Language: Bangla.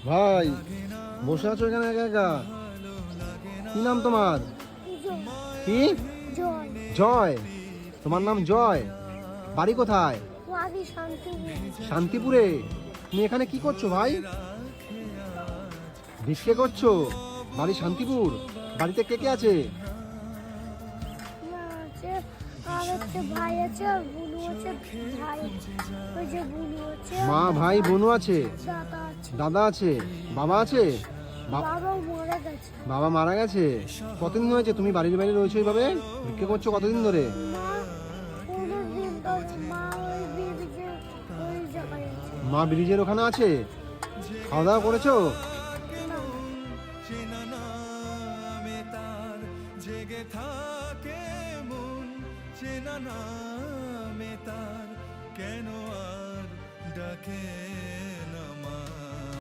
ভাই, বসে আছো এখানে একা একা? কি নাম তোমার? কি? জয়। জয়? তোমার নাম জয়? বাড়ি কোথায়? বাড়ি শান্তিপুর। শান্তিপুরে? তুমি এখানে কি করছো ভাই? ভিক্ষে করছো? বাড়ি শান্তিপুর? বাড়িতে কে কে আছে? মা আছে, আর হচ্ছে ভাই আছে, আর বুনু আছে। ভাই ওই যে বুনু আছে, মা, ভাই, বোনও আছে? দাদা আছে। দাদা আছে? বাবা আছে? বাবাও মারা গেছে। বাবা মারা গেছে? কতদিন হয়েছে তুমি বাড়ির বাইরে রয়েছো এইভাবে? ভিক্ষে করছো কতদিন ধরে? মা কোনোদিন তো মা ওই ব্রিজে ওই জায়গায় আছে। মা ব্রিজের ওখানে আছে? খাওয়া দাওয়া করেছো? না, চেনা নামে তার জেগে থাকে মন, চেনা নামে তার কেন আর ডাকে